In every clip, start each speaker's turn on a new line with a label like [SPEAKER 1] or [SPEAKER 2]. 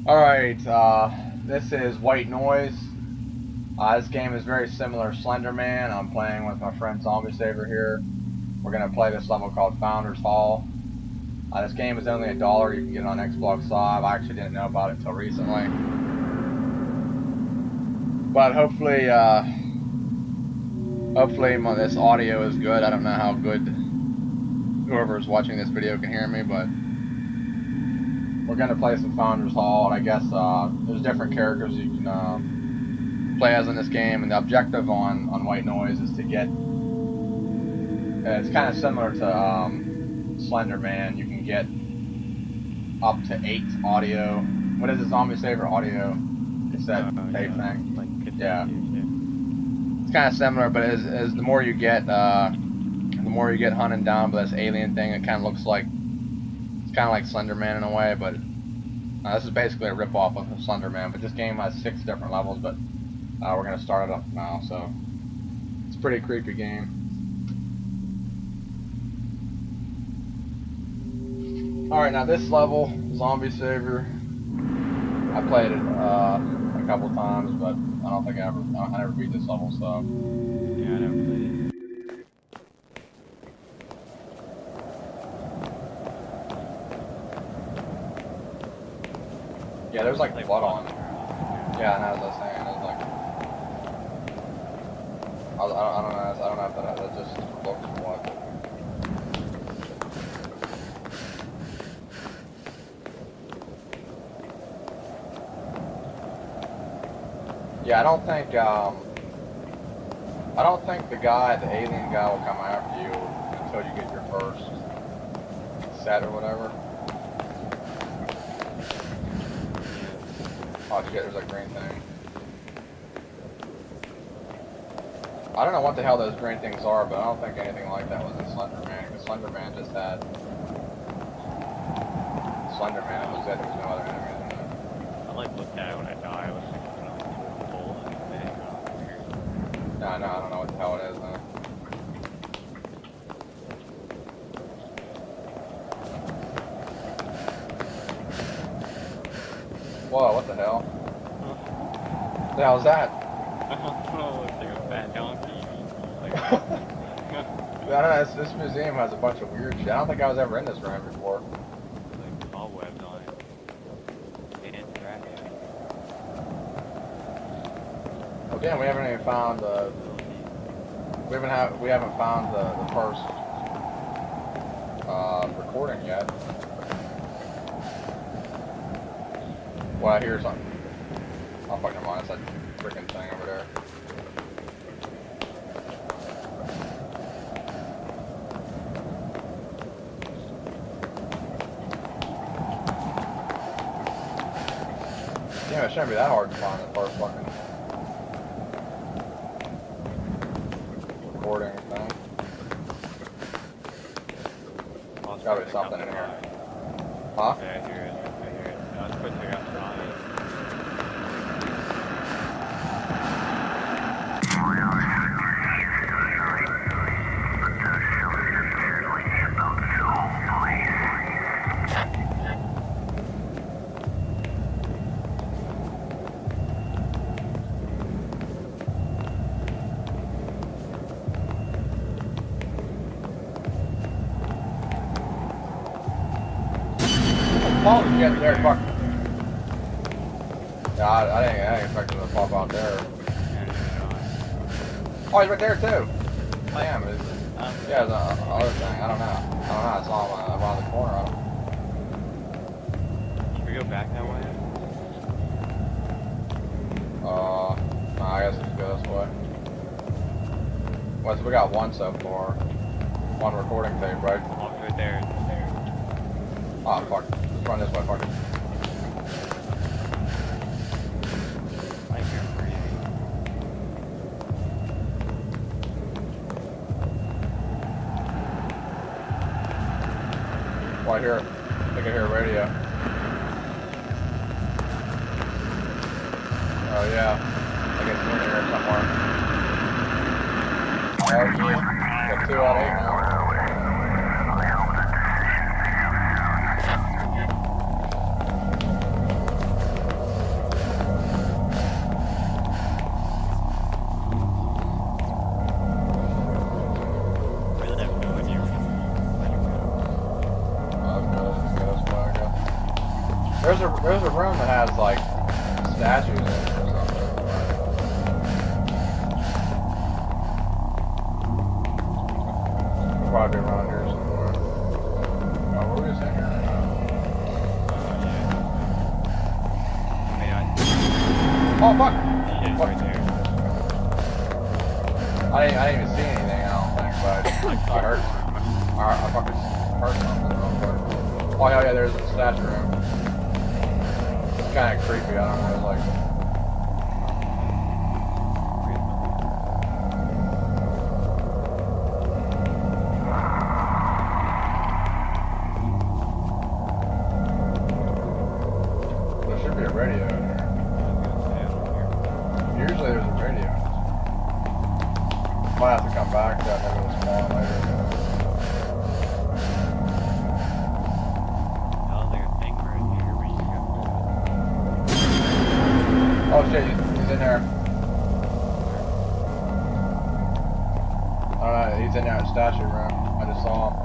[SPEAKER 1] Alright, this is White Noise. This game is very similar to Slenderman. I'm playing with my friend Zombie Saver here. We're going to play this level called Founders Hall. This game is only $1. You can get it on Xbox Live. I actually didn't know about it until recently. But hopefully this audio is good. I don't know how good whoever is watching this video can hear me, but we're going to play some Founders Hall, and I guess there's different characters you can play as in this game, and the objective on White Noise is to get, it's kind of similar to Slenderman. You can get up to 8 audio, what is it, Zombie Saver audio cassette tape thing?
[SPEAKER 2] Like
[SPEAKER 1] yeah. It's kind of similar, but as the more you get hunting down by this alien thing, it kind of looks like, it's kind of like Slenderman in a way, but this is basically a rip-off of Slenderman. But this game has 6 different levels, but we're going to start it up now, so it's a pretty creepy game. Alright, now this level, Zombie Saver, I played it a couple times, but I don't think I never beat this level, so.
[SPEAKER 2] Yeah, I never played it.
[SPEAKER 1] Yeah, there's like blood on. Yeah, and as I was saying, there's like, I don't know if that just looks or what. Yeah, I don't think the alien guy will come after you until you get your first set or whatever. Oh shit, there's a green thing. I don't know what the hell those green things are, but I don't think anything like that was in Slenderman, because Slenderman just had Slenderman, it was it, there was no other enemies in it.
[SPEAKER 2] I like looked at it when I died. I was thinking like a bull and everything.
[SPEAKER 1] No, I don't know what the hell it is, though. Whoa, what the hell? What the hell is that?
[SPEAKER 2] I don't know, it's like a fat donkey. Like,
[SPEAKER 1] I don't know, this museum has a bunch of weird shit. I don't think I was ever in this room before.
[SPEAKER 2] like cobwebs on it. And trash.
[SPEAKER 1] Well, damn, we haven't even found we haven't found the first recording yet. Well, I hear something. Oh fuck, never mind. It's that freaking thing over there. Damn, it shouldn't be that hard to find the first fucking recording thing. There's gotta be something in here. Huh?
[SPEAKER 2] Yeah, I hear it. I was supposed to figure out the audio.
[SPEAKER 1] Oh shit, there, fuck. Yeah, I didn't expect him to pop out there. Oh, he's right there too. Damn, yeah, there's another thing. I don't know. I saw him around the corner of him.
[SPEAKER 2] Should we go back that way?
[SPEAKER 1] No, I guess we should go this way. Well, so we got one so far. One recording tape, right?
[SPEAKER 2] Oh, it's right there. It's there.
[SPEAKER 1] Oh, fuck. Let's run this way, fuck it.
[SPEAKER 2] I hear breathing.
[SPEAKER 1] Well, I think I hear a radio. Oh, yeah. I guess it's in here somewhere. Oh, yeah. Got 2 out of 8 now. There's a room that has like statues in it or something. It'll probably be around here somewhere. Oh, were we just in here? Oh fuck!
[SPEAKER 2] Shit,
[SPEAKER 1] What?
[SPEAKER 2] right there.
[SPEAKER 1] I didn't even see anything, I don't think, but I heard. I fucking heard something real quick. Oh yeah, there's a statue room. It's kind of creepy. I don't know. It's like. There should be a radio in here. Usually there's a radio. Might have to come back to that maybe this morning later. Oh shit, he's in there. Alright, he's in there at the statue room. I just saw him.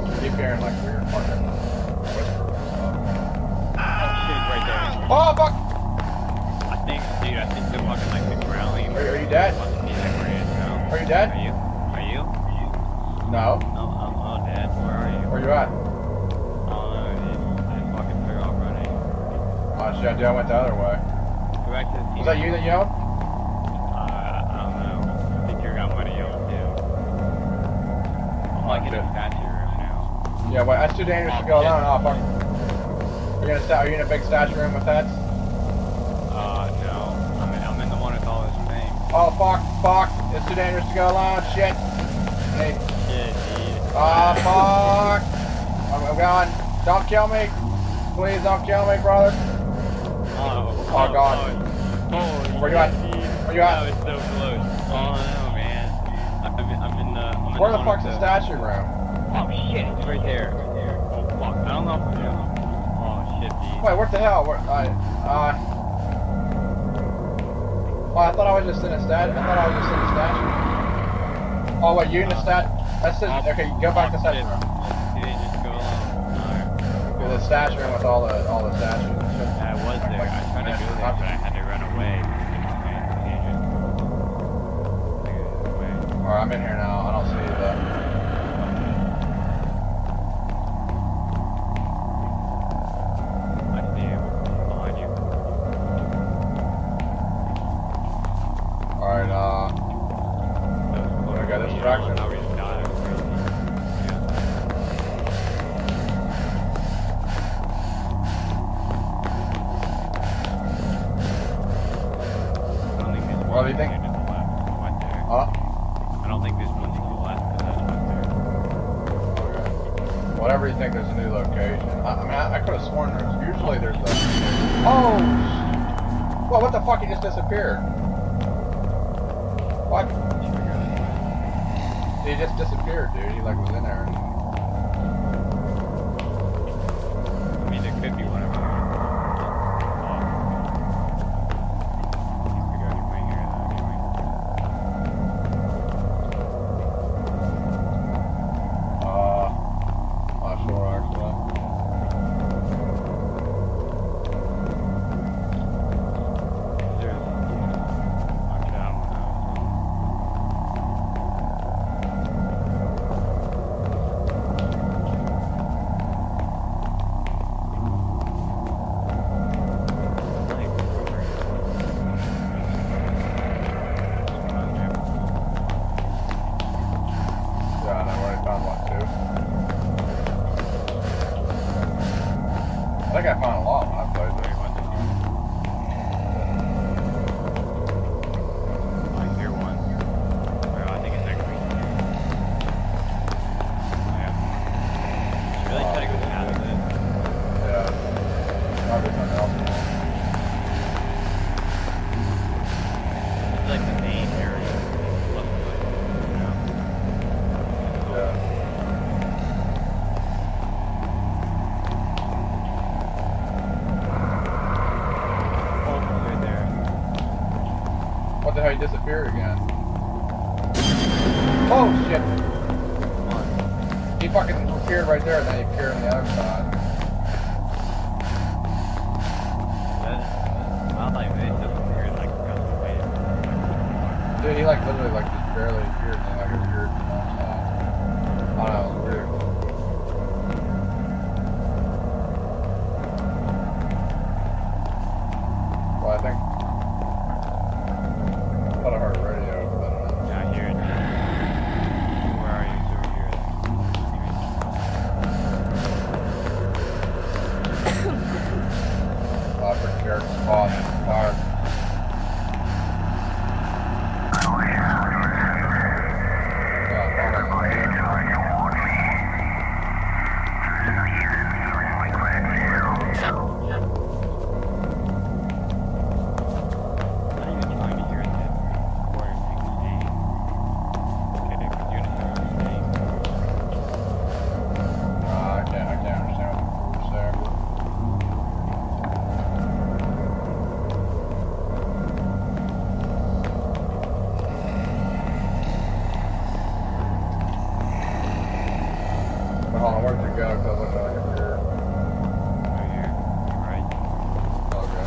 [SPEAKER 1] I keep hearing like weird fucking whispers and stuff.
[SPEAKER 2] Oh shit, he's right there.
[SPEAKER 1] Oh fuck!
[SPEAKER 2] I think they're fucking like the growling.
[SPEAKER 1] Are you dead? Are you dead?
[SPEAKER 2] Are you?
[SPEAKER 1] No.
[SPEAKER 2] I'm dead. Where are you?
[SPEAKER 1] Where you at?
[SPEAKER 2] I don't know, dude. I just fucking figured out running.
[SPEAKER 1] Oh shit, dude, I went the other way.
[SPEAKER 2] Go back to the team.
[SPEAKER 1] Was that you that yelled?
[SPEAKER 2] I don't know. I think you got money yelling too. I'm like in a statue room now.
[SPEAKER 1] Yeah, well, that's too dangerous to go alone. Oh fuck. Are you in a big statue room with that?
[SPEAKER 2] No. I'm in the one with all this thing.
[SPEAKER 1] Oh fuck. It's too dangerous to go alone. Shit. Hey.
[SPEAKER 2] Shit, dude.
[SPEAKER 1] Oh fuck. I'm gone. Don't kill me. Please don't kill me, brother. Oh god. Where you at? Where you at?
[SPEAKER 2] That was so close. Oh no, man. I'm in the.
[SPEAKER 1] Where the fuck's the statue room?
[SPEAKER 2] Oh shit, it's right there. Oh fuck. I don't know if I'm doing. Oh shit, dude.
[SPEAKER 1] Wait, what the hell? Oh, I thought I was just in a statue. Oh wait, you in the statue? That's it. Okay, go back to the statue room.
[SPEAKER 2] You didn't just go along. Alright.
[SPEAKER 1] The statue room with all the statues and shit.
[SPEAKER 2] I was there. I was trying to go there, but I had to run away.
[SPEAKER 1] Alright, I'm in here now. I don't see that.
[SPEAKER 2] I see him behind you.
[SPEAKER 1] Alright, I got this distraction.
[SPEAKER 2] Now we just die. It was crazy. Yeah. I don't think there's
[SPEAKER 1] What do you think?
[SPEAKER 2] to the left. Right there.
[SPEAKER 1] Huh?
[SPEAKER 2] I don't think there's one to the left, but that's right there.
[SPEAKER 1] Okay. Whatever you think, there's a new location. I mean, I could have sworn usually there's a... Oh! Well, what the fuck? He just disappeared. What? He just disappeared, dude. He like was in there.
[SPEAKER 2] I mean, there could be one of them.
[SPEAKER 1] Not sure actually. What the hell, he disappeared again? Oh shit! He fucking appeared right there and then he appeared on the other side.
[SPEAKER 2] Not like they disappeared, like got away.
[SPEAKER 1] Dude, he like literally like just barely appeared and then like appeared from one side. I don't know, it was weird. Well, I think I thought I heard a radio, but I don't know.
[SPEAKER 2] Yeah, I hear it. Where are you? It's over here.
[SPEAKER 1] For character spot fire. Hold on, where'd you go? Because I looked at my computer.
[SPEAKER 2] Right here. Right.
[SPEAKER 1] Okay.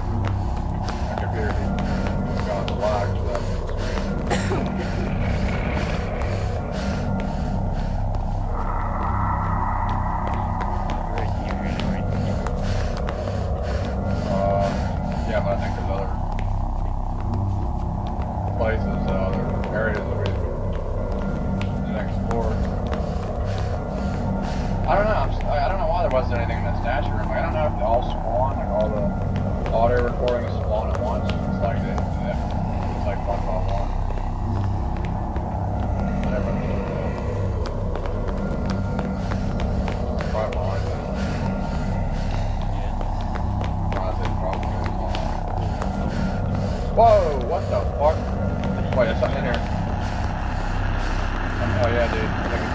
[SPEAKER 1] My computer has gone black, so that's yeah, but I think there's other places, other areas that we can explore. I don't know. I don't know why there wasn't anything in that statue room. Like, I don't know if they all spawn, like all the audio recordings spawn at once. It's like it's like one by one. Whatever. Right behind that. Honestly, it's probably whoa! What the fuck? Wait, there's something in here. Oh yeah, dude. I think it's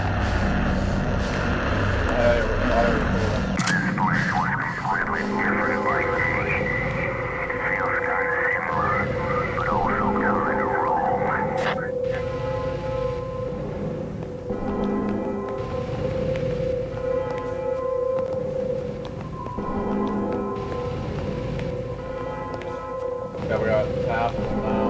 [SPEAKER 1] yeah, we got half of them now.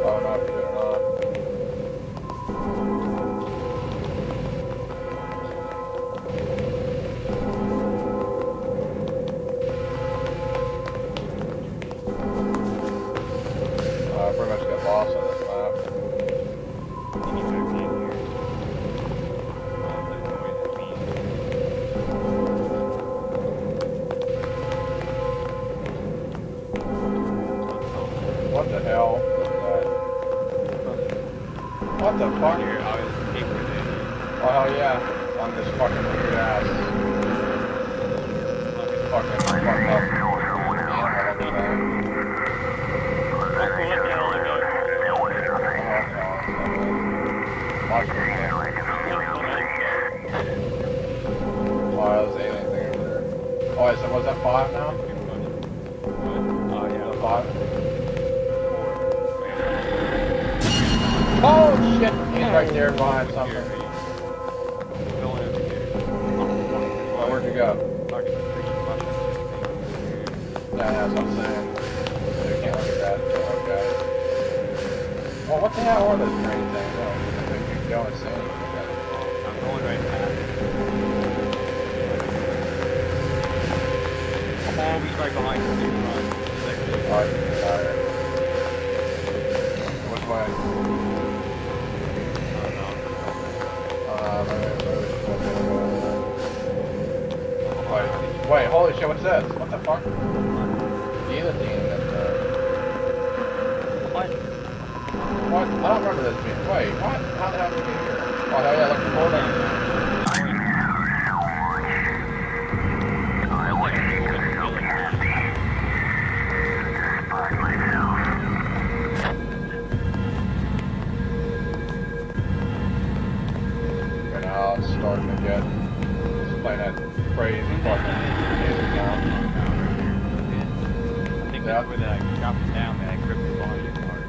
[SPEAKER 1] Oh, no, if you're not. I pretty much got lost on this map. What the hell is that? What the fuck? Oh yeah, on this fucking weird ass. Fucking fucked up animal over there. Oh, there's alien thing over there. Oh, wait, so was that 5 now?
[SPEAKER 2] Yeah.
[SPEAKER 1] 5? Oh shit! He's right there behind something. Oh, where'd you go? Yeah, that's what I'm saying. You can't look at that. Okay. Well, what the hell are those green things? Oh, they keep going insane.
[SPEAKER 2] I'm going right past. Oh, he's right behind you.
[SPEAKER 1] Alright, alright. Which way? Wait, holy shit, what's this? What the fuck? Guillotine that's
[SPEAKER 2] What?
[SPEAKER 1] What? I don't remember this being. Wait, what? How the hell did we get here? Oh, hell yeah, look, hold on. Yeah.
[SPEAKER 2] Where they like drop it down, they like rip the body apart.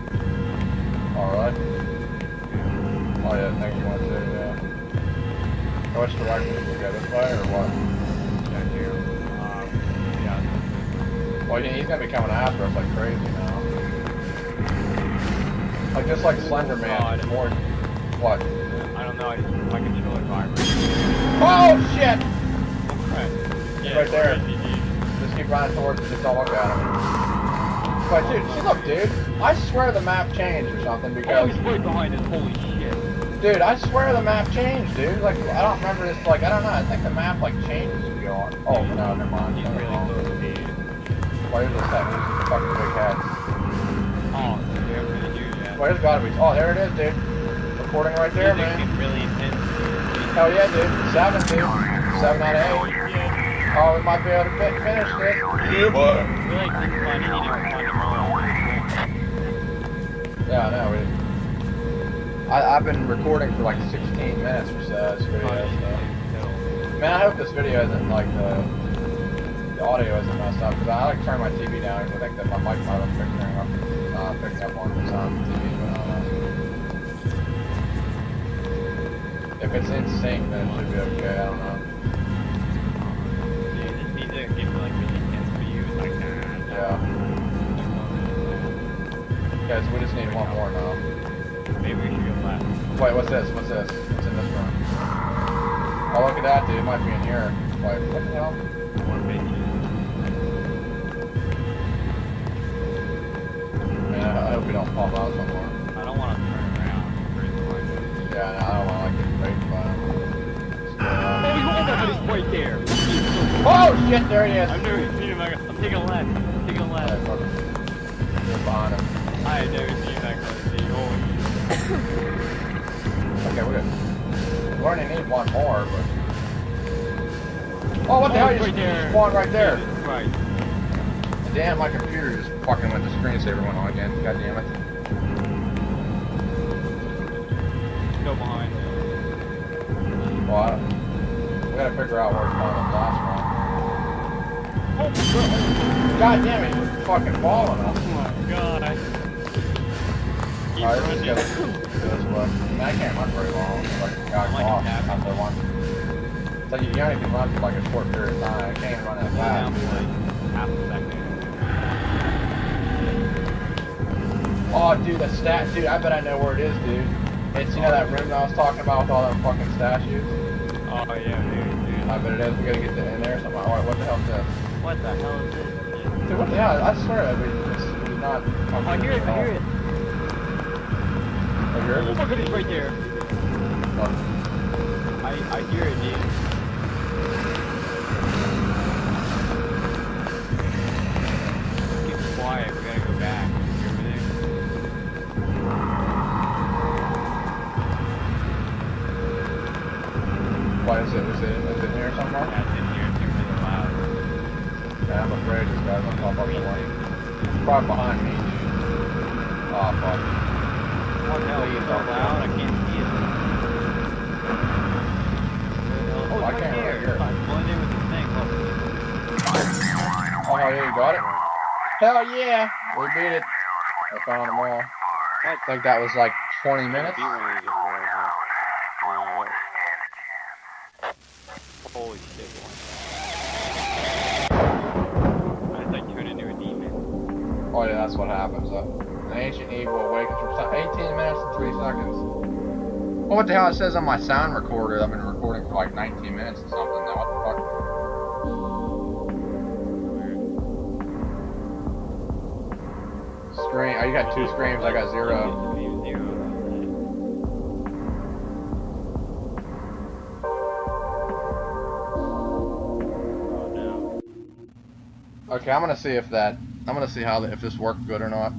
[SPEAKER 1] Alright.
[SPEAKER 2] Yeah.
[SPEAKER 1] Oh yeah, thank you want to, yeah. So which direction did you go, this way or what?
[SPEAKER 2] Check here. Yeah.
[SPEAKER 1] Well, he's gonna be coming after us like crazy now. Like just like Slenderman, more. What?
[SPEAKER 2] I don't know. My controller vibrates.
[SPEAKER 1] Oh shit!
[SPEAKER 2] Right.
[SPEAKER 1] He's right there. Just keep running towards it. Just don't look at him. But dude, see, look, dude. I swear the map changed or something because.
[SPEAKER 2] Oh, he's right behind us. Holy shit.
[SPEAKER 1] Dude, I swear the map changed, dude. Like I don't remember this. Like I don't know. I think the map like changes as you go on. Oh no, never mind.
[SPEAKER 2] He's really close to me.
[SPEAKER 1] Why is this happening? These fucking big heads.
[SPEAKER 2] Oh, they're really huge, yeah.
[SPEAKER 1] Well, there's gotta be. Oh, there it is, dude. Recording right there, man.
[SPEAKER 2] Really intense.
[SPEAKER 1] Hell yeah, dude. 7, dude. 7 out of 8. Oh, we might be able to finish this.
[SPEAKER 2] Yeah, but. We like this fun, you know, fun tomorrow.
[SPEAKER 1] Yeah, I know. I've been recording for like 16 minutes or so. This video, so. Man, I hope this video isn't like the audio isn't messed up because I like to turn my TV down because I think that my mic might have picking up on the sound of the TV, but I don't know. If it's in sync, then it should be okay. I don't know.
[SPEAKER 2] Yeah, this music gets like really intense for you. It's like, nah.
[SPEAKER 1] Yeah. Okay, so we just need one more now.
[SPEAKER 2] Maybe we should go left.
[SPEAKER 1] Wait, what's this? What's this? What's in this room? Oh, look at that, dude. It might be in here. Wait, what the hell?
[SPEAKER 2] More bitches.
[SPEAKER 1] Man, I hope we don't fall out somewhere.
[SPEAKER 2] I don't want to turn around.
[SPEAKER 1] Yeah, I don't want to like get raped by him.
[SPEAKER 2] Oh, he's right there.
[SPEAKER 1] Oh shit, there he is.
[SPEAKER 2] I've never seen him. I'm taking a left. I'm taking a left.
[SPEAKER 1] You're behind him.
[SPEAKER 2] I had never seen that kind of thing. Holy
[SPEAKER 1] Okay, we're good. We only need one more, but. Oh, what the hell? You just spawned right there.
[SPEAKER 2] Right.
[SPEAKER 1] Damn, my computer just fucking went the screensaver went on again. God damn it.
[SPEAKER 2] Go behind.
[SPEAKER 1] Well, we gotta figure out where it's going on the last one. God damn it, he's fucking falling us.
[SPEAKER 2] Oh my god.
[SPEAKER 1] Alright, let's go this way. Man, I can't run very long. Like, got off after one. So you only can run for like a short period of time. I can't even run that fast.
[SPEAKER 2] Like half a second.
[SPEAKER 1] Oh, dude, the stat, dude, I bet I know where it is, dude. It's, you know that room I was talking about with all them fucking statues?
[SPEAKER 2] Oh, yeah, dude.
[SPEAKER 1] I bet it is. We gotta get in there or something. Alright, what the hell is this?
[SPEAKER 2] What the hell is this?
[SPEAKER 1] Dude, what the hell? I swear, it's not...
[SPEAKER 2] Oh, I hear it, I hear it.
[SPEAKER 1] Oh, you hear it?
[SPEAKER 2] Oh, look at it right there.
[SPEAKER 1] What?
[SPEAKER 2] I hear it, dude. Keep quiet, we gotta go back. You over there?
[SPEAKER 1] What is it? Is it in here somewhere?
[SPEAKER 2] Yeah, it's in here. It's really loud.
[SPEAKER 1] Yeah, I'm afraid this guy's gonna pop up the one. He's probably behind me, dude. Oh, fuck.
[SPEAKER 2] What the hell? It's so loud, I can't see it. Oh,
[SPEAKER 1] I
[SPEAKER 2] it's
[SPEAKER 1] can't
[SPEAKER 2] right
[SPEAKER 1] really
[SPEAKER 2] there.
[SPEAKER 1] hear it.
[SPEAKER 2] Blend in with the thing. Look.
[SPEAKER 1] Oh, yeah, you got it? Hell yeah! We beat it. I found them all. I think that was like 20 minutes.
[SPEAKER 2] Holy shit. I just like turned into a demon.
[SPEAKER 1] Oh yeah, that's what happens. An ancient evil awakens from 18 minutes and 3 seconds. Well, what the hell? It says on my sound recorder I've been recording for like 19 minutes or something now. What the fuck? Scream. Oh, you got 2 screams. I got 0. Okay, I'm gonna see if that. I'm gonna see how if this worked good or not.